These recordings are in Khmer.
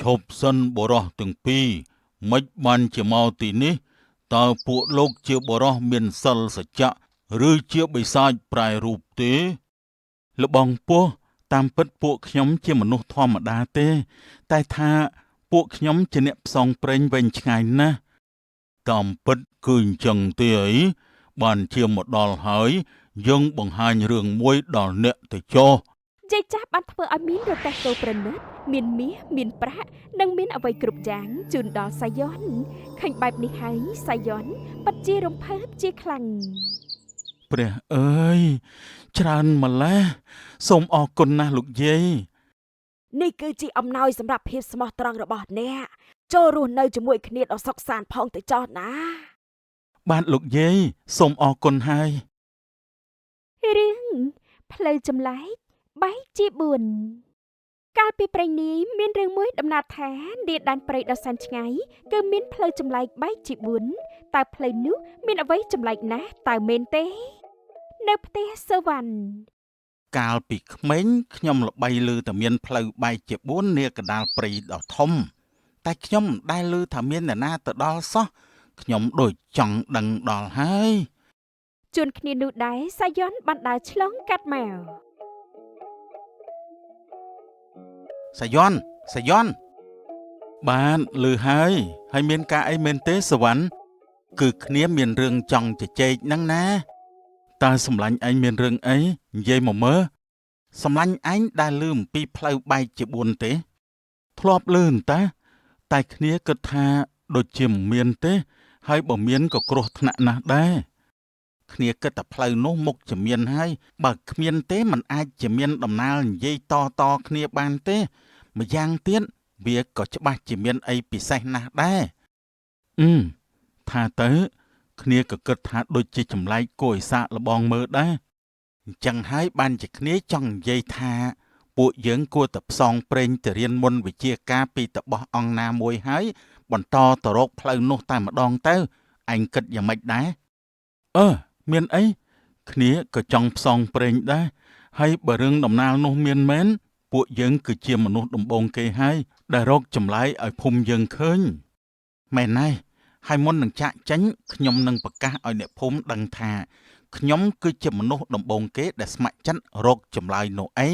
ឈប់សិនបរោះទាំងពីរមិនបានជាមកទីនេះតើពួកលោកជាបរោះមានសិលសច្ចៈឬជាបិសាចប្រែរូបទេលបងពោះតាមពិតពួកខ្ញុំជាមនុស្សធម្មតាទេតែថាពួកខ្ញុំជាអ្នកផ្សងព្រេងវែងឆ្ងាយណាស់តាមពិតគឺអញ្ចឹងទេអីបានជាមកដល់ហើយយើងបង្ហាញរឿងមួយដល់អ្នកទៅចុះយាយចាស់បានធ្វើឲ្យមានរទេះគោប្រណិតមានមាសមានប្រាក់និងមានអ្វីគ្រប់យ៉ាងជូនដល់សាយ៉នឃើញបែបនេះហើយសាយ៉នពិតជារំភើបជាខ្លាំងព្រះអើយច្រើនម្ល៉េះសូមអរគុណណាស់លោកយាយនេះគឺជាអំណោយសម្រាប់ភាពស្មោះត្រង់របស់អ្នកចូលរស់នៅជាមួយគ្នាដ៏សុខសាន្តផងទៅចោះណាបាទលោកយាយសូមអរគុណហើយរឿងផ្លូវចម្លែកបែកជា4កាលពីព្រេងនាយមានរឿងមួយដំណាលថានាដែនព្រៃដ៏សែនឆ្ងាយគឺមានផ្លូវចម្លែកបែកជា4តើផ្លូវនោះមានអ្វីចម្លែកណាស់តើមែនទេនៅផ្ទះសវណ្ណកាលពីក្មេងខ្ញុំល្បីឮតែមានផ្លូវបែកជា4នាកណ្ដាលព្រៃដ៏ធំតែខ្ញុំមិនដែលឮថាមានអ្នកណាទៅដល់សោះខ្ញុំដូចចង់ដឹងដល់ហើយជួនគ្នានោះដែរសាយ៉នបានដើរឆ្លងកាត់មកសាយ៉នបានឮហើយមានការអីមែនទេសវណ្ណគឺគ្នាមានរឿងចង់ជជែកហ្នឹងណាតើសម្លាញ់ឯងមានរឿងអីនិយាយមកមើលសម្លាញ់ឯងដែលឮអំពីផ្លូវបែកជា4ទេធ្លាប់ឮតែគ្នាគិតថាដូចជាមិនមានទេហើយបើមានក៏គ្រោះថ្នាក់ណាស់ដែរគ្នាគិតតែផ្លូវនោះមុខជាមានហើយបើគ្មានទេมันអាចជាមានដំណើរនិយាយតគ្នាបានទេម្យ៉ាងទៀតវាក៏ច្បាស់ជាមានអីពិសេសណាស់ដែរថាទៅគ្នាក៏គិតថាដូចជាចម្លែកគួរឲ្យសាកល្បងមើលដែរអញ្ចឹងហើយបានជាគ្នាចង់និយាយថាពួកយើងគួរតែផ្សងព្រេងទៅរៀនមុនវិជ្ជាការពីតបោះអង្គណាមួយហើយបន្តទៅរកផ្លូវនោះតែម្ដងទៅឯងគិតយ៉ាងម៉េចដែរមានអីគ្នាក៏ចង់ផ្សងព្រេងដែរហើយបើរឿងដំណាលនោះមានមែនពួកយើងគឺជាមនុស្សដំបូងគេហើយដែលរកចម្លើយឲ្យភូមិយើងឃើញមែនហើយហើយមុននឹងចាក់ចេញខ្ញុំនឹងប្រកាសឲ្យអ្នកភូមិដឹងថាខ្ញុំគឺជាមនុស្សដំបូងគេដែលស្ម័គ្រចិត្តរកចម្លើយនោះអី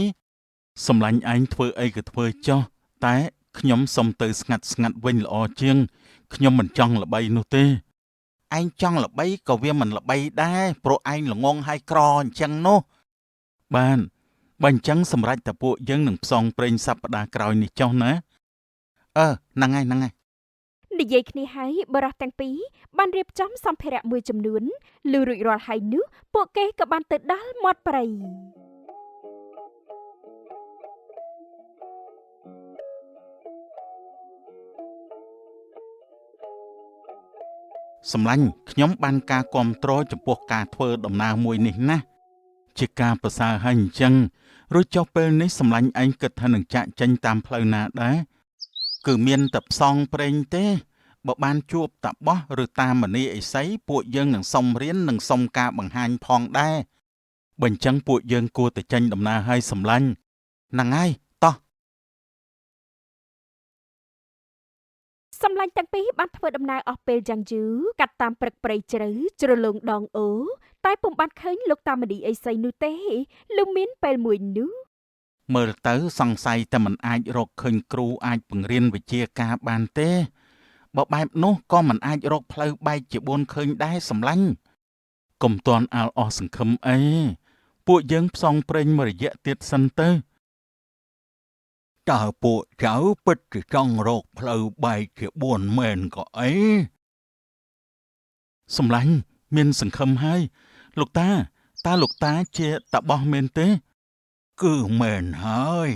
សម្លាញ់ឯងធ្វើអីក៏ធ្វើចុះតែខ្ញុំសុំទៅស្ងាត់វិញល្អជាងខ្ញុំមិនចង់ល្បីនោះទេឯងចង់ល្បីក៏វាមិនល្បីដែរព្រោះឯងល្ងងហើយក្រអញ្ចឹងនោះបានបើអញ្ចឹងសម្រាប់តែពួកយើងនឹងផ្សងព្រេងសប្តាហ៍ក្រោយនេះចុះណាហ្នឹងហើយនិយាយគ្នាហើយបរិះទាំងពីរបានរៀបចំសម្ភារៈមួយចំនួនលឺរួចរាល់ហើយនោះពួកគេក៏បានទៅដល់មាត់ព្រៃសម្លាញ់ខ្ញុំបានការគាំទ្រចំពោះការធ្វើដំណើរមួយនេះណាជាការប្រសើរហើយអញ្ចឹងរួចចុះពេលនេះសម្លាញ់ឯងគិតថានឹងចាក់ចេញតាមផ្លូវណាដែរគឺមានតែផ្សងព្រេងទេបើបានជួបតាបោះឬតាមមនីអេសីពួកយើងនឹងសុំរៀននិងសុំការបង្ហាញផងដែរបើអញ្ចឹងពួកយើងគួរតែចេញដំណើរឲ្យសម្លាញ់ហ្នឹងហើយតោះសម្លាញ់ទាំងពីរបានធ្វើដំណើរអស់ពេលយ៉ាងយូរកាត់តាមព្រឹកព្រៃជ្រៅជ្រលងដងអូតែពុំបានឃើញលោកតាមនីអេសីនោះទេលុំមានពេលមួយនោះមើលទៅសង្ស័យតែមិនអាចរកឃើញគ្រូអាចបង្រៀនវិជ្ជាការបានទេបើបែបនោះក៏មិនអាចរកផ្លូវបែកជា4ឃើញដែរសម្លាញ់កុំទាន់អាលអស់សង្ឃឹមអីពួកយើងផ្សងព្រេងមួយរយៈទៀតសិនទៅតើពួកចៅពិតជាចង់រកផ្លូវបែកជា4មែនក៏អីសម្លាញ់មានសង្ឃឹមហើយលោកតាតើលោកតាជាតាបោះមែនទេគឺមែនហើយ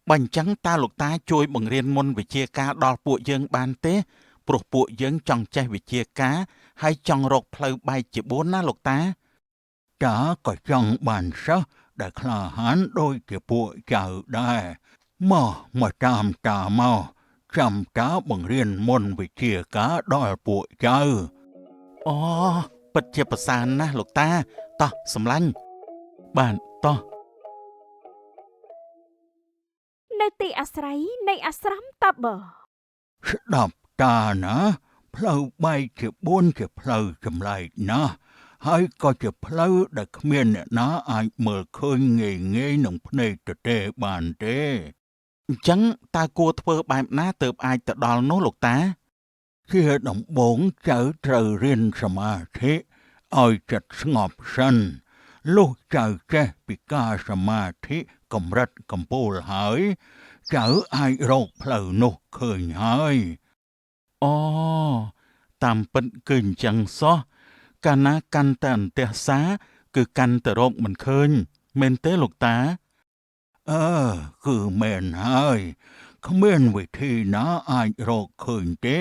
បើអញ្ចឹងតើលោកតាជួយបង្រៀនមុនវិជ្ជាការដល់ពួកយើងបានទេព្រោះពួកយើងចង់ចេះវិជ្ជាការហើយចង់រកផ្លូវបែកជា4ណាលោកតាតាក៏ចង់បានសិស្សដែលក្លាហានដូចជាពួកចៅដែរមកតាមតាមកចាំតាបង្រៀនមុនវិជ្ជាការដល់ពួកចៅអូពិតជាប្រសើរណាស់លោកតាតោះសម្លាញ់បានតោះន នៅទីអាស្រ័យនៃអាស្រមតប ស្ដាប់តាណាផ្លូវបែកជា4ជាផ្លូវចម្លែកណាស់ហើយក៏ជាផ្លូវដែលគ្មានអ្នកណាអាចមើលឃើញងាយនឹងភ្នែកទទេបានទេ អញ្ចឹងតើគួរធ្វើបែបណាទើបអាចទៅដល់នោះលោកតា ជាដំបូងចៅត្រូវរៀនសមាធិឲ្យចិត្តស្ងប់សិនលុះចៅចេះពីការសមាធិកម្រិតកំពូលហើយចៅអាចរកផ្លូវនោះឃើញហើយ អូតាមពិតគឺអញ្ចឹងសោះកាលណាកាន់តែអន្ទះសាគឺកាន់តែរកមិនឃើញមែនទេលោកតា គឺមែនហើយគ្មានវិធីណាអាចរកឃើញទេ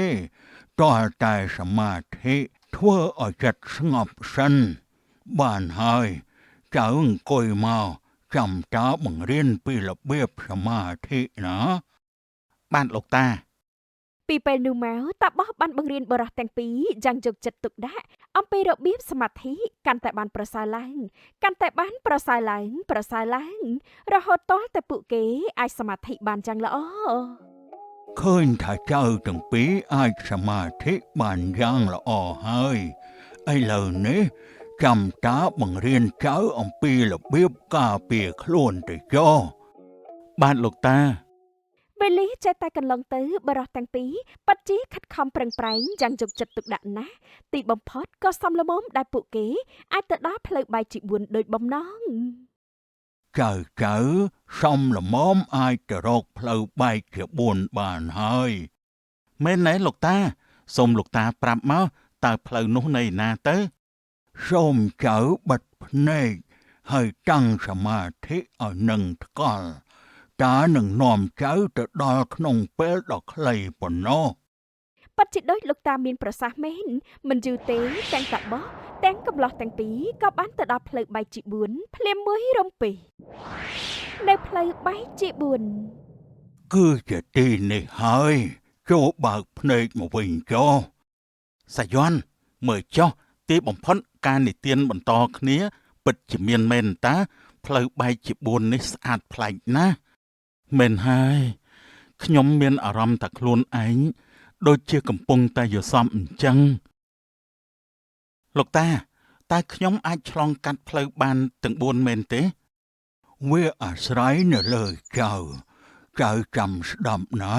ទាល់តែសមាធិធ្វើឲ្យចិត្តស្ងប់សិនបានហើយចៅអង្គុយមកចាំតាបង្រៀនពីរបៀបសមាធិណា បានលោកតា ពីពេលនោះមកតាបោះបានបង្រៀនបរិះទាំងពីរយ៉ាងយកចិត្តទុកដាក់អំពីរបៀបសមាធិកាន់តែបានប្រសើរឡើងកាន់តែបានប្រសើរឡើងរហូតទាល់តែពួកគេអាចសមាធិបានយ៉ាងល្អ ឃើញថាចៅទាំងពីរអាចសមាធិបានយ៉ាងល្អហើយឥឡូវនេះចាំតាបង្រៀនចៅអំពីរបៀបការពារខ្លួនទៅចុះ បានលោកតា វេលាចេះតែកន្លងទៅបរិះទាំងពីរពិតជាខិតខំប្រឹងប្រែងយ៉ាងយកចិត្តទុកដាក់ណាស់ទីបំផុតក៏សមល្មមដែលពួកគេអាចទៅដល់ផ្លូវបែកជា4ដោយបំណង ចៅសំល្មមអាចទៅរកផ្លូវបែកជា4បានហើយ មែនទេលោកតាសូមលោកតាប្រាប់មកតើផ្លូវនោះនៅណាទៅ សូមចៅបិទភ្នែកហើយតាំងសមាធិឲ្យនឹងថ្កល់តានឹងនាំចៅទៅដល់ក្នុងពេលដ៏ខ្លីប៉ុណ្ណោះ ពិតជាដូចលោកតាមានប្រសាសន៍មែនមិនយូរទេទាំងតាបោះទាំងកំឡោះទាំងពីរក៏បានទៅដល់ផ្លូវបែកជា4ភ្លាមមួយរំពេះនៅផ្លូវបែកជា4 គឺជាទីនេះហើយចូលបើកភ្នែកមកវិញចុះ សាយ័ន្តមើលចុះទីបំផុតការនិទានបន្តគ្នាពិតជាមានមែនតាផ្លូវបែកជា4នេះស្អាតប្លែកណាស់មែនហើយខ្ញុំមានអារម្មណ៍ថាខ្លួនឯងដូចជាកំពុងតែយល់សមអញ្ចឹងលោកតាតើខ្ញុំអាចឆ្លងកាត់ផ្លូវបានទាំង4មែនទេ វាអាស្រ័យនៅលើចៅចាំស្ដាប់ណា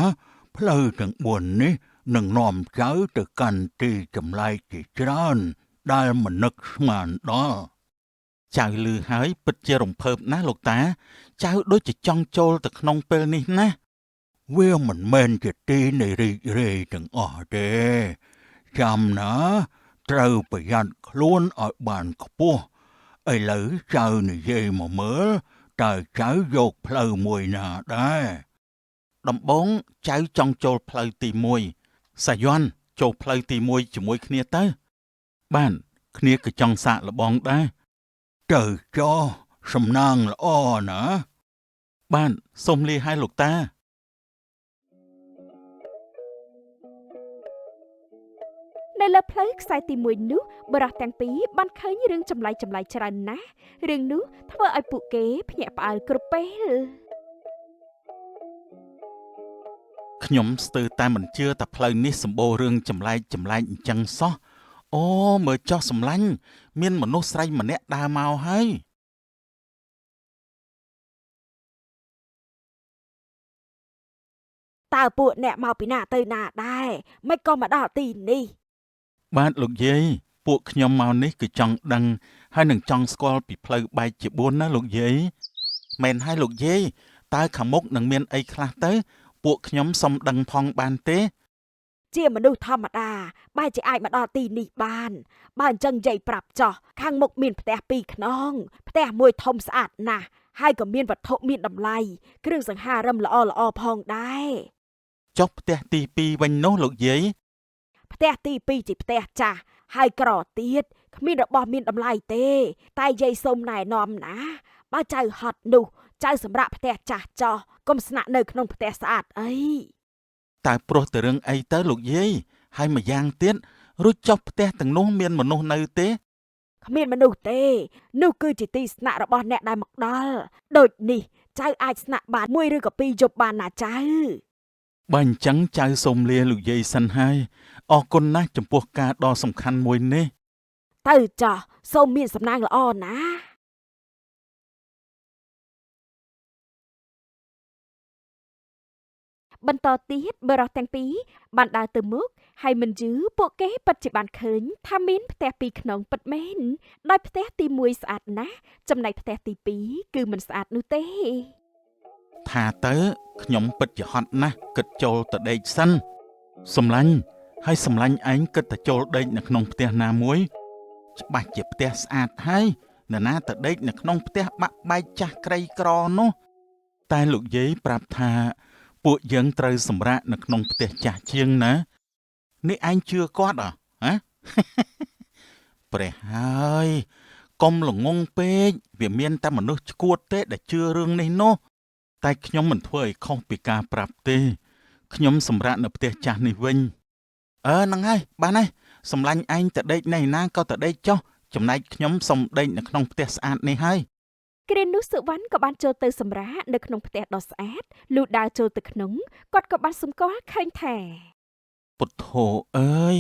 ផ្លូវទាំង4នេះនឹងនាំចៅទៅកាន់ទីចម្លែកជាច្រើនដែលមិននឹកស្មានដល់ ចៅឮហើយពិតជារំភើបណាស់លោកតាចៅដូចជាចង់ចូលទៅក្នុងពេលនេះណា វាមិនមែនជាទីនៃរីករាយទាំងអស់ទេចាំណាត្រូវប្រយ័ត្នខ្លួនឲ្យបានខ្ពស់ឥឡូវចៅនិយាយមកមើលតើចៅយកផ្លូវមួយណាដែរ ដំបូងចៅចង់ចូលផ្លូវទី1សាយ័ន្តចូលផ្លូវទី1ជាមួយគ្នាទៅបានគ្នាក៏ចង់សាកល្បងដែរ ទៅចុះសំណាងល្អណា បានសូមលាឲ្យលោកតា នៅលើផ្លូវខ្សែទី1នោះបរិះទាំងពីរបានឃើញរឿងចម្លែកច្រើនណាស់រឿងនោះធ្វើឲ្យពួកគេភ្ញាក់ផ្អើលគ្រប់ពេល ខ្ញុំស្ទើរតែមិនជឿថាផ្លូវនេះសម្បូររឿងចម្លែកអញ្ចឹងសោះអូមើលចុះសម្លាញ់មានមនុស្សស្រីម្នាក់ដើរមកហើយ តើពួកអ្នកមកពីណាទៅណាដែរមិនក៏មកដល់ទីនេះ បាទលោកយាយពួកខ្ញុំមកនេះគឺចង់ដឹងហើយនឹងចង់ស្គាល់ពីផ្លូវបែកជា4ណាលោកយាយមែនហើយលោកយាយតើខាងមុខនឹងមានអីខ្លះទៅពួកខ្ញុំសុំដឹងផងបានទេ ជាមនុស្សធម្មតាបែរជាអាចមកដល់ទីនេះបានបើអញ្ចឹងនិយាយប្រាប់ចោះខាងមុខមានផ្ទះ2ខ្នងផ្ទះមួយធំស្អាតណាស់ហើយក៏មានវត្ថុមានតម្លៃគ្រឿងសង្ហារិមល្អផងដែរ ចុះផ្ទះទី2វិញនោះលោកយាយ ផ្ទះទី2ជាផ្ទះចាស់ហើយក្រទៀតគ្មានរបស់មានតម្លៃទេតែយាយសូមណែនាំណាបើចៅហត់នោះចៅសម្រាប់ផ្ទះចាស់ចោះកុំស្នាក់នៅក្នុងផ្ទះស្អាតអី តើព្រោះតែរឿងអីទៅលោកយាយហើយម្យ៉ាងទៀតរួចចុះផ្ទះទាំងនោះមានមនុស្សនៅទេ គ្មានមនុស្សទេនោះគឺជាទីស្នាក់របស់អ្នកដែលមកដល់ដូចនេះចៅអាចស្នាក់បាន1ឬក៏2យប់បានណាចៅ បើអញ្ចឹងចៅសូមលាលោកយាយសិនហើយអរគុណណាស់ចំពោះការដ៏សំខាន់មួយនេះ ទៅចោះសូមមានសំណាងល្អណា បន្តទៀតបរិសទាំងពីរបានដើរទៅមុខហើយមិនយូរពួកគេពិតជាបានឃើញថាមានផ្ទះពីរខ្នងពិតមែនដោយផ្ទះទី1ស្អាតណាស់ចំណែកផ្ទះទី2គឺមិនស្អាតនោះទេ ថាទៅខ្ញុំពិតជាហត់ណាស់គិតចូលទៅដេកសិនសម្លាញ់ហើយសម្លាញ់ឯងគិតទៅចូលដេកនៅក្នុងផ្ទះណាមួយច្បាស់ជាផ្ទះស្អាតហើយនរណាទៅដេកនៅក្នុងផ្ទះបាក់បែកចាស់ក្រីក្រនោះតែលោកយាយប្រាប់ថាពួកយើងត្រូវសម្រាកនៅក្នុងផ្ទះចាស់ជាងណានេះឯងជឿគាត់ហ៎ ព្រះហើយកុំល្ងងពេកវាមានតែមនុស្សឆ្កួតទេដែលជឿរឿងនេះនោះតែខ្ញុំមិនធ្វើឲ្យខុសពីការប្រាប់ទេខ្ញុំសម្រាកនៅផ្ទះចាស់នេះវិញហ្នឹងហើយបានហើយសម្លាញ់ឯងទៅដេកនៅណាក៏ទៅដេកចុះចំណែកខ្ញុំសុំដេកនៅក្នុងផ្ទះស្អាតនេះហើយ គ្រានោះសុវណ្ណក៏បានចូលទៅសម្រាកនៅក្នុងផ្ទះដ៏ស្អាតលុះដើរចូលទៅក្នុងគាត់ក៏បានសម្គាល់ឃើញថា ពុទ្ធោអើយ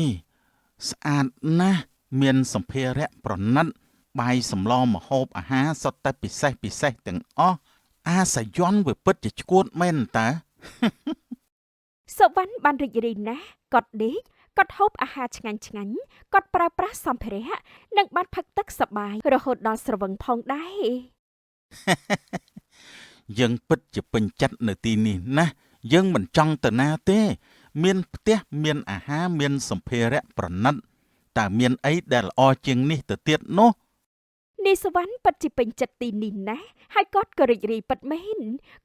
ស្អាតណាស់មានសម្ភារៈប្រណិតបាយសម្លម្ហូបអាហារសុទ្ធតែពិសេសទាំងអស់អាសយ័នវាពិតជាឆ្កួតមែនតើ សុវណ្ណបានរីករាយណាស់គាត់ដេកគាត់ហូបអាហារឆ្ងាញ់គាត់ប្រើប្រាស់សម្ភារៈនិងបានផឹកទឹកសប្បាយរហូតដល់ស្រវឹងផងដែរ យើងពិតជាពេញចិត្តនៅទីនេះណាស់យើងមិនចង់ទៅណាទេមានផ្ទះមានអាហារមានសម្ភារៈប្រណិតតើមានអីដែលល្អជាងនេះទៅទៀតនោះ នាយសុវណ្ណពិតជាពេញចិត្តទីនេះណាស់ហើយគាត់ក៏រីករាយពិតមែន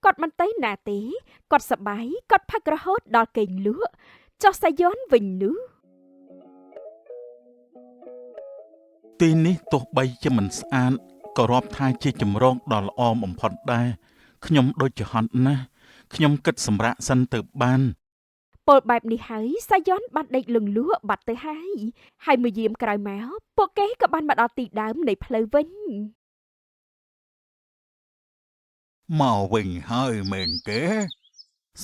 គាត់មិនទៅណាទេគាត់សប្បាយគាត់ផឹករហូតដល់គេងលក់ចុះសាយ័នវិញនោះ ទីនេះទោះបីជាមិនស្អាតក៏រាប់ថាជាចម្រងដ៏ល្អបំផុតដែរខ្ញុំដូចជាហត់ណាស់ខ្ញុំគិតសម្រាកសិនទៅបាន ពលបែបនេះហើយសាយ័នបានដេកលងលក់បាត់ទៅហើយមួយយាមក្រោយមកពួកគេក៏បានមកដល់ទីដើមនៃផ្លូវវិញ មកវិញហើយមែនទេ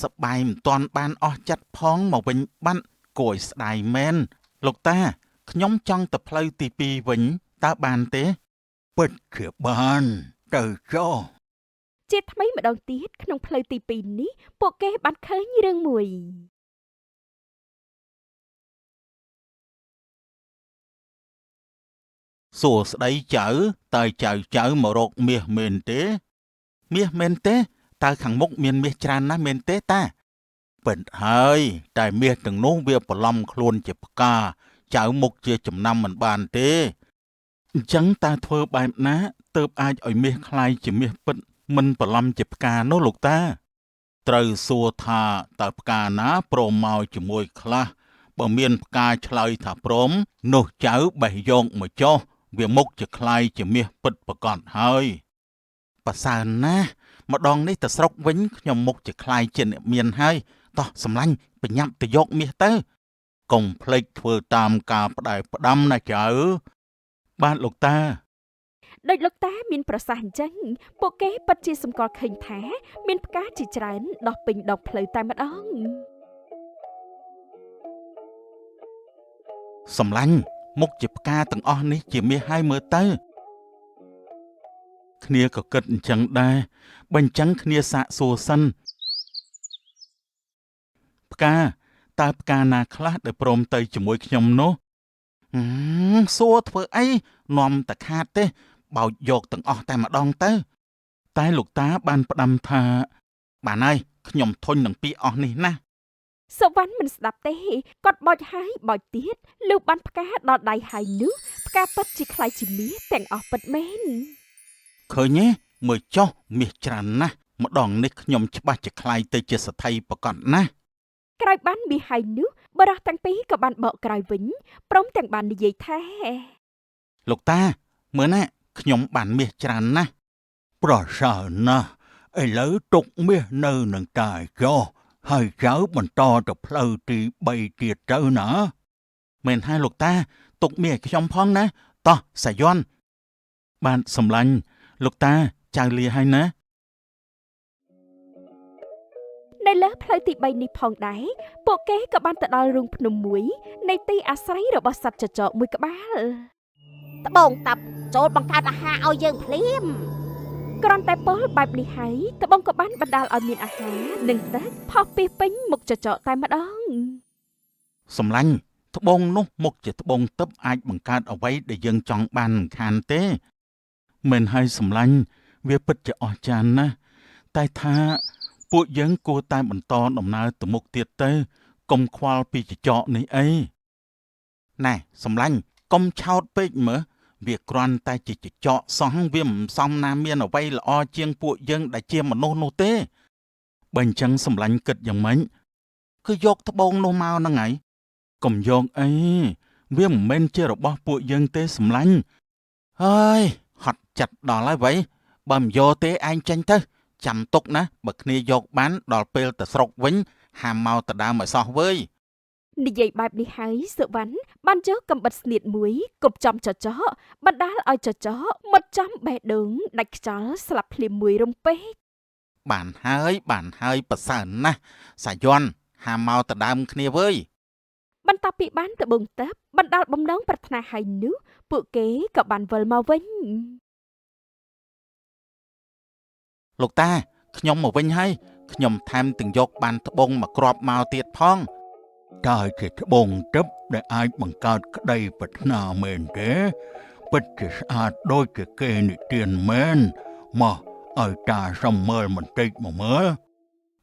សប្បាយមិនទាន់បានអស់ចិត្តផងមកវិញបាត់គួរឲ្យស្ដាយមែនលោកតាខ្ញុំចង់ទៅផ្លូវទី2វិញតើបានទេ ពិតជាបានទៅចុះ ជាថ្មីម្ដងទៀតក្នុងផ្លូវទី2នេះពួកគេបានឃើញរឿងមួយ សួស្ដីចៅតើចៅមករកមាសមែនទេមាសមែនទេតើខាងមុខមានមាសច្រើនណាស់មែនទេតាពិតហើយតែមាសទាំងនោះវាបន្លំខ្លួនជាផ្កាចៅមុខជាចំណាំមិនបានទេអញ្ចឹងតើធ្វើបែបណាទើបអាចឲ្យមាសคล้ายជាមាសពិតមិនបន្លំជាផ្កានោះលោកតាត្រូវសួរថាតើផ្កាណាព្រមមកជាមួយខ្លះបើមានផ្កាឆ្លើយថាព្រមនោះចៅបេះយកមកចុះវាមុខជាคล้ายជាមាសពិតប្រកបហើយប្រសើរណាស់ម្ដងនេះទៅស្រុកវិញខ្ញុំមុខជាคล้ายជាអ្នកមានហើយតោះសម្លាញ់បញ្ញាប់ទៅយកមាសទៅកុំភ្លេចធ្វើតាមការផ្ដែផ្ដាំណាចៅបានលោកតា ដោយលោកតាមានប្រសាសន៍អញ្ចឹងពួកគេពិតជាសម្គាល់ឃើញថាមានផ្កាជាច្រើនដោះពេញដងផ្លូវតែម្ដង សម្លាញ់មុខជាផ្កាទាំងអស់នេះជាមាសហើយមើលទៅគ្នាក៏គិតអញ្ចឹងដែរបើអញ្ចឹងគ្នាសាកសួរសិនផ្កាតើផ្កាណាខ្លះដែលព្រមទៅជាមួយខ្ញុំនោះសួរធ្វើអីនាំតែខាតទេបោចយកទាំងអស់តែម្ដងទៅតែលោកតាបានផ្ដាំថាបានហើយខ្ញុំធុញនឹងពាក្យអស់នេះណា សុវណ្ណមិនស្ដាប់ទេគាត់បោចហើយបោចទៀតលុះបានផ្កាដល់ដៃហើយនោះផ្កាពិតជាคล้ายជាមាសទាំងអស់ពិតមែន ឃើញទេមើលចុះមាសច្រើនណាស់ម្ដងនេះខ្ញុំច្បាស់ជាคล้ายទៅជាសទ្ធិប្រកបណាស់ ក្រោយបានមាសហើយនោះបរិសទាំងពីរក៏បានបកក្រោយវិញព្រមទាំងបាននិយាយថា លោកតាមើលណាខ្ញុំបានមាសច្រើនណាស់ ប្រសើរណាស់ឥឡូវទុកមាសនៅនឹងតាចុះហើយចៅបន្តទៅផ្លូវទី3ទៀតទៅណា មែនហើយលោកតាទុកមាសឲ្យខ្ញុំផងណា តោះសាយ័ន្តបានសម្លាញ់លោកតាចៅលាហើយណា នៅលើផ្លូវទី3នេះផងដែរពួកគេក៏បានទៅដល់រូងភ្នំមួយនៃទីអាស្រ័យរបស់សត្វចចកមួយក្បាល ត្បូងតាប់ចូលបង្កើតអាហារឲ្យយើងភ្លាម គ្រាន់តែពលបែបនេះហើយត្បូងក៏បានបណ្ដាលឲ្យមានអាហារនិងទឹកផុសពីពេញមុខចចកតែម្ដង សម្លាញ់ត្បូងនោះមុខជាត្បូងទឹកអាចបង្កើតអ្វីដែលយើងចង់បានមិនខានទេមិនហើយសម្លាញ់វាពិតជាអស្ចារ្យណាស់តែថាពួកយើងគួរតែបន្តដំណើរទៅមុខទៀតទៅកុំខ្វល់ពីចចកនេះអីណែសម្លាញ់កុំឆោតពេកមើលវាគ្រាន់តែជាចចកសោះវាមិនសមណាមានអ្វីល្អជាងពួកយើងដែលជាមនុស្សនោះទេបើអញ្ចឹងសម្លាញ់គិតយ៉ាងម៉េចគឺយកត្បូងនោះមកហ្នឹងហើយកុំយកអីវាមិនមែនជារបស់ពួកយើងទេសម្លាញ់ហើយហត់ចិត្តដល់ហើយវ៉ៃបើមិនយកទេឯងចេញទៅចាំទុកណាបើគ្នាយកបានដល់ពេលទៅស្រុកវិញហាមមកទៅដើមឲ្យសោះវើយ និយាយបែបនេះហើយសុវណ្ណបានយកកំបិតស្នៀតមួយគប់ចំចចកបណ្ដាលឲ្យចចកមុតចំបេះដូងដាច់ខ្យល់ស្លាប់ភ្លាមមួយរំពេច បានហើយប្រសើរណាស់សាយ័ន្តហាមមកទៅដើមគ្នាវើយ បន្ទាប់ពីបានត្បូងទឹកបណ្ដាលបំណងប្រាថ្នាហើយនោះពួកគេក៏បានវិលមកវិញ លោកតាខ្ញុំមកវិញហើយខ្ញុំថែមទាំងយកបានត្បូងមកគ្រាប់មកទៀតផង តើជាត្បូងទឹកដែលអាចបង្កើតក្តីប្រាថ្នាមែនទេពិតជាស្អាតដូចជាគេនិទានមែនមកឲ្យតាសុំមើលបន្តិចមកមើល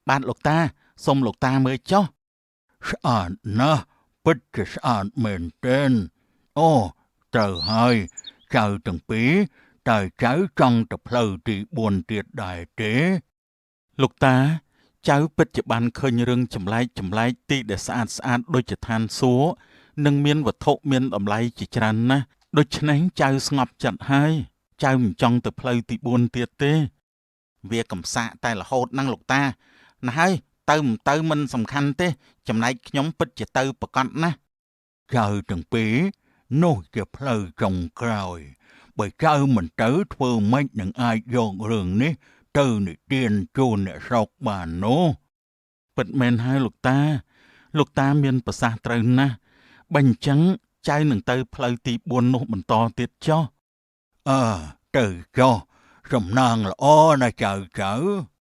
បាទលោកតាសូមលោកតាមើលចុះ ស្អាតណាស់ពិតជាស្អាតមែនទែនអូត្រូវហើយចៅទាំងពីរតើចៅចង់ទៅផ្លូវទី4ទៀតដែរទេ លោកតាចៅពិតជាបានឃើញរឿងចម្លែកទីដែលស្អាតដូចជាឋានសួគ៌និងមានវត្ថុមានតម្លៃជាច្រើនណាស់ដូច្នេះចៅស្ងប់ចិត្តហើយចៅមិនចង់ទៅផ្លូវទី4ទៀតទេវាកំសាកតែរហូតហ្នឹងលោកតាណាស់ហើយទៅមិនទៅមិនសំខាន់ទេចំណែកខ្ញុំពិតជាទៅប្រកាសណាស់ ចៅទាំងពីរនោះជាផ្លូវចុងក្រោយបើចៅមិនទៅធ្វើម៉េចនឹងអាចយករឿងនេះទៅនិទានជូនអ្នកស្រុកបាននោះ ពិតមែនហើយលោកតាមានប្រសាសន៍ត្រូវណាស់បើអញ្ចឹងចៅនឹងទៅផ្លូវទី4នោះបន្តទៀតចុះ ទៅចុះសំណាងល្អណាស់ចៅ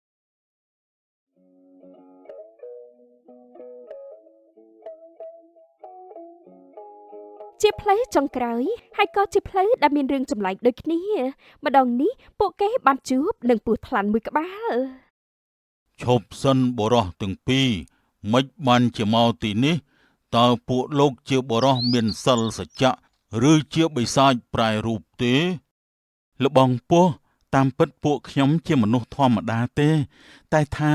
ជាផ្លូវចុងក្រោយហើយក៏ជាផ្លូវដែលមានរឿងចម្លែកដូចគ្នាម្ដងនេះពួកគេបានជួបនឹងពស់ថ្លាន់មួយក្បាល ឈប់សិនបរោះទាំងពីរមិនបានជាមកទីនេះតើពួកលោកជាបរោះមានសិលសច្ចៈឬជាបិសាចប្រែរូបទេលបងពស់តាមពិតពួកខ្ញុំជាមនុស្សធម្មតាទេតែថា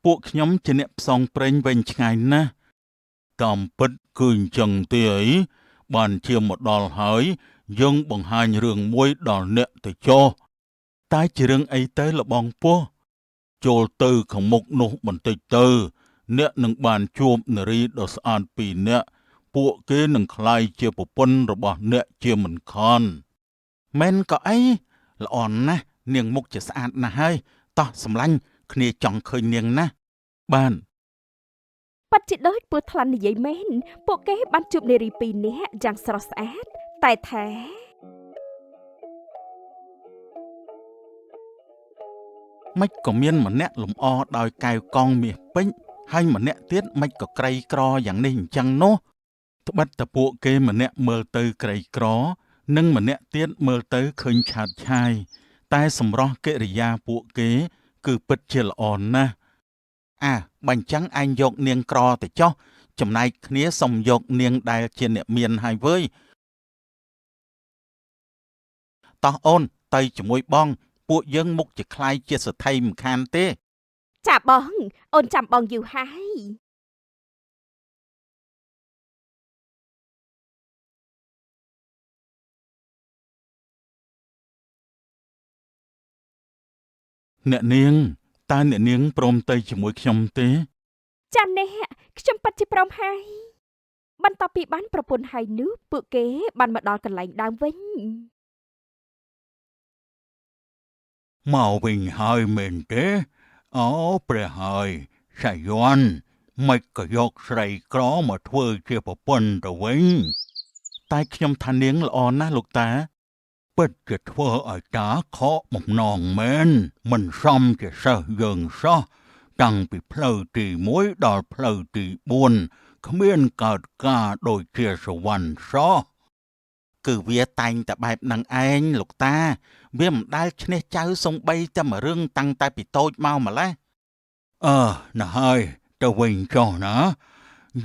ពួកខ្ញុំជាអ្នកផ្សងព្រេងវែងឆ្ងាយណាស់តាមពិតគឺអញ្ចឹងទេអីបានជាមកដល់ហើយយើងបង្ហាញរឿងមួយដល់អ្នកទៅចុះតែជារឿងអីទៅលបងពស់ចូលទៅខាងមុខនោះបន្តិចទៅអ្នកនឹងបានជួបនារីដ៏ស្អាតពីរនាក់ពួកគេនឹងក្លាយជាប្រពន្ធរបស់អ្នកជាមិនខានមែនក៏អីល្អណាស់នាងមុខជាស្អាតណាស់ហើយតោះសម្លាញ់គ្នាចង់ឃើញនាងណាស់បាន ប៉ិតជាដូចពស់ថ្លាន់និយាយមែនពួកគេបានជួបនារីពីរនាក់យ៉ាងស្រស់ស្អាតតែថា មិនក៏មានម្នាក់លំអដោយកែវកងមាសពេជ្រហើយម្នាក់ទៀតមិនក៏ក្រីក្រយ៉ាងនេះអញ្ចឹងនោះត្បិតតែពួកគេម្នាក់មើលទៅក្រីក្រនិងម្នាក់ទៀតមើលទៅឃើញឆើតឆាយតែសម្រស់កិរិយាពួកគេគឺពិតជាល្អណាស់បើអញ្ចឹងឯងយកនាងក្រទៅចុះចំណែកគ្នាសុំយកនាងដែលជាអ្នកមានហើយវើយតោះអូនទៅជាមួយបងពួកយើងមុខជាខ្លាយជាសទ្ធិមិនខានទេ ចាបងអូនចាំបងយូរហើយ អ្នកនាងតើអ្នកនាងព្រមទៅជាមួយខ្ញុំទេ ចាអ្នកខ្ញុំប៉ិតជាព្រមហើយ បន្ទាប់ពីបានប្រពន្ធហើយនោះពួកគេបានមកដល់កន្លែងដើមវិញ Mau Bình hơi mền tế, ó bề hơi, sài doan, mấy cái giọt sài có mà thưa chia bộ bần đồ vinh. តែខ្ញុំថានាងល្អណាស់លោកតា Bất chỉ thưa ở trả khó một nòn mến, mình xong chỉ sơ dần sơ, chẳng bị phơi trì muối đòi phơi trì buồn, không biết cợt ca đôi chia sầu văn sơ. គឺវាតែងតែបែបនឹងឯងលោកតាវាមិនដែលឈ្នះចៅសំបីតែមួយរឿងតាំងតែពីតូចមកម្ល៉េះ Nè hơi, tao Vinh cho nó,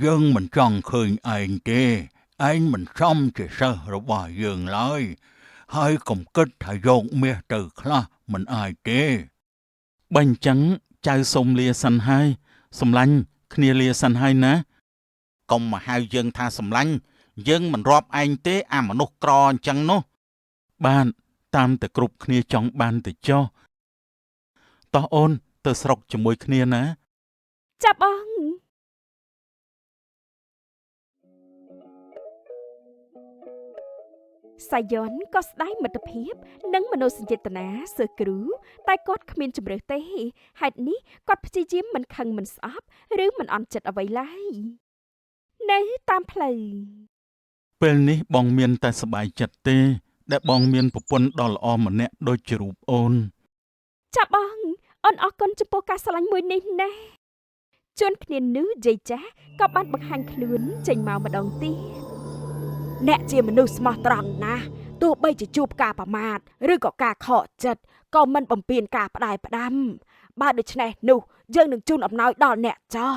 dân mình chẳng khơi anh tê, anh mình xong chỉ sơ rồi bỏ dường lại, hai cùng kết thả dồn mê từ khá mình ai tê. បើអញ្ចឹងចៅសុំលាសិនហើយសំឡាញ់គ្នាលាសិនហើយណាកុំមកហៅយើងថាសំឡាញ់យើងមិនរាប់ឯងទេអាមនុស្សក្រអញ្ចឹងនោះបានតាមតែគ្រប់គ្នាចង់បានទៅចុះតោះអូនទៅស្រុកជាមួយគ្នាណា ចាប់បង សាយ័នក៏ស្ដាយមិត្តភាពនិងមនោសញ្ចេតនាសើគ្រូតែគាត់គ្មានជំរឿសទេហេតុនេះគាត់ព្យាយាមមិនខឹងមិនស្អប់ឬមិនអន់ចិត្តអ្វីឡើយនៅតាមផ្លូវ ពេលនេះបងមានតែសប្បាយចិត្តទេដែលបងមានប្រពន្ធដ៏ល្អម្នាក់ដូចជារូបអូន ចាប់បងអូនអរគុណចំពោះការស្រឡាញ់មួយនេះណាជួនគ្នានោះយាយចាស់ក៏បានបង្ហាញខ្លួនចេញមកម្ដងទៀត អ្នកជាមនុស្សស្មោះត្រង់ណាស់ទោះបីជាជួបការប្រមាថឬក៏ការខកចិត្តក៏មិនបំពេញការផ្ដាយផ្ដាំបើដូច្នេះនោះយើងនឹងជូនអំណោយដល់អ្នកចោះ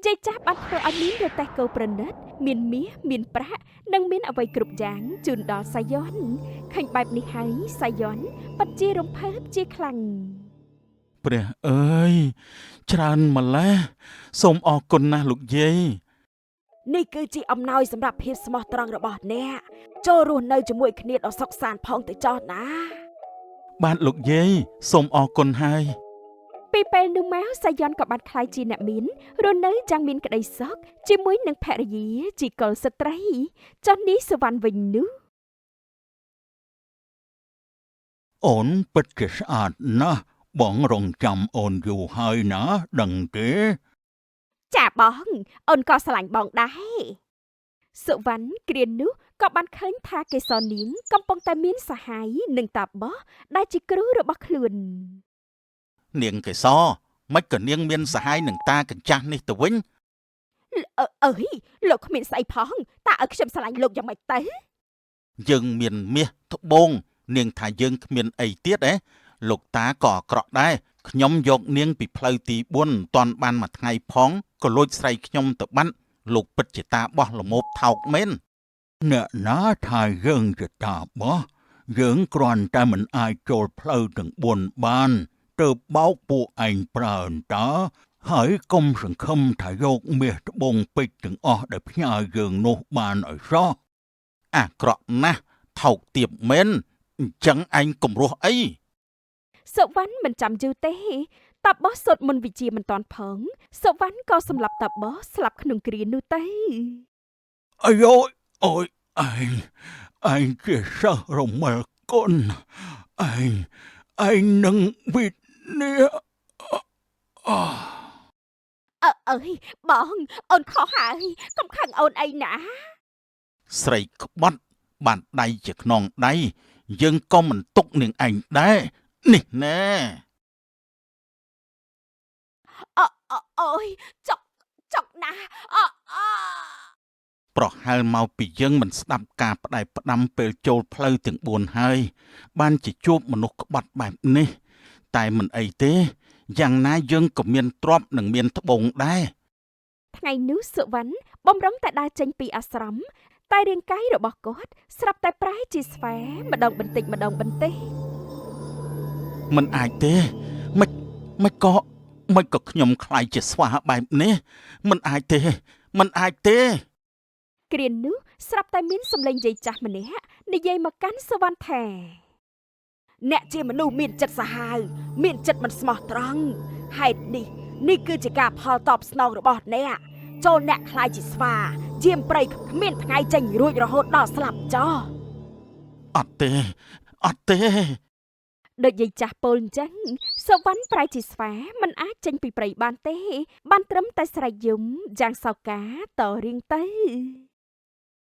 យាយចាស់បានធ្វើឲ្យមានរទេះគោប្រណិតមានមាសមានប្រាក់និងមានអ្វីគ្រប់យ៉ាងជូនដល់សាយ័នឃើញបែបនេះហើយសាយ័នពិតជារំភើបជាខ្លាំង ព្រះអើយច្រើនម្ល៉េះសូមអរគុណណាស់លោកយាយ នេះគឺជាអំណោយសម្រាប់ភាពស្មោះត្រង់របស់អ្នកចូលរស់នៅជាមួយគ្នាដ៏សុខសាន្តផងទៅចោះណា បាទលោកយាយសូមអរគុណហើយ ពីពេលនោះមកសាយ័នក៏បានក្លាយជាអ្នកមានរស់នៅយ៉ាងមានក្តីសុខជាមួយនឹងភរិយាជាកុលស្ត្រីចុះនេះសវណ្ណវិញនោះ Ổn bất chỉ sạch ná, bọn rồng chầm ổn dù hơi ná đằng tế. ចាបងអូនក៏ស្រឡាញ់បងដែរសុវណ្ណគ្រានោះក៏បានឃើញថាកេសរនាងកំពុងតែមានសហាយនឹងតាបោះដែលជាគ្រូរបស់ខ្លួន នាងកេសរមិនក៏នាងមានសហាយនឹងតាកញ្ចាស់នេះទៅវិញ អើយលោកគ្មានស្អីផងតើឲ្យខ្ញុំស្រឡាញ់លោកយ៉ាងម៉េចទៅ យើងមានមាសត្បូងនាងថាយើងគ្មានអីទៀតលោកតាក៏អាក្រក់ដែរខ្ញុំយកនាងពីផ្លូវទី4មិនទាន់បានមួយថ្ងៃផងក៏លួចស្រីខ្ញុំទៅបាត់លោកពិតជាតាបោះល្មោបថោកមែន Nè ná thai dân chỉ ta bó, dân còn ta mình ai trôi phơi từng buồn ban, từ báo bộ anh prờn tá, hãy công sừng khâm thả dột miệt bông bích từng ọ đẹp nhà dân nô ban ở đó. អាក្រក់ណាស់ថោកទាបមែនអញ្ចឹងឯងកុំរស់អី សុវណ្ណមិនចាំយូរទេតាបោះសុតមុនវិជាមិនតាន់ផងសុវណ្ណក៏សម្លាប់តាបោះស្លាប់ក្នុងគ្រានោះទៅ Ây ôi, anh chỉ sợ rồi mà con, anh nâng vịt nè. អើយបងអូនខុសហើយកុំខឹងអូនអីណា ស្រីក្បត់បានដៃជាខ្នងដៃយើងក៏មិនទុកនាងឯងដែរនេះណែ អូយចុកណាអ ប្រហែលមកពីយើងមិនស្ដាប់ការផ្ដាច់ផ្ដាំពេលចូលផ្លូវទាំង4ហើយបានជាជួបមនុស្សក្បត់បែបនេះតែមិនអីទេយ៉ាងណាយើងក៏មានទ្រព្យនិងមានត្បូងដែរ ថ្ងៃនោះសុវណ្ណបំរុងតែដើរចេញពីអាស្រមតែរាងកាយរបស់គាត់ស្រាប់តែប្រែជាស្វាម្ដងបន្តិចម្ដងបន្តិច មិនអាចទេមិនក៏ខ្ញុំខ្លាចជាស្វាបែបនេះមិនអាចទេ គ្រានោះស្រាប់តែមានសម្លេងយាយចាស់ម្នាក់និយាយមកកាន់សុវណ្ណថា អ្នកជាមនុស្សមានចិត្តសាហាវមានចិត្តមិនស្មោះត្រង់ហេតុនេះគឺជាការផលតបស្នងរបស់អ្នក ចូលអ្នកខ្លាយជាស្វាយាមព្រៃគ្មានថ្ងៃចេញរួចរហូតដល់ស្លាប់ចោះ អត់ទេអត់ទេ ដូចយាយចាស់ពោលអញ្ចឹងសវណ្ណប្រែជាស្វាមិនអាចចេញពីព្រៃបានទេបានត្រឹមតែស្រែកយំយ៉ាងសោកការតរៀងទៅ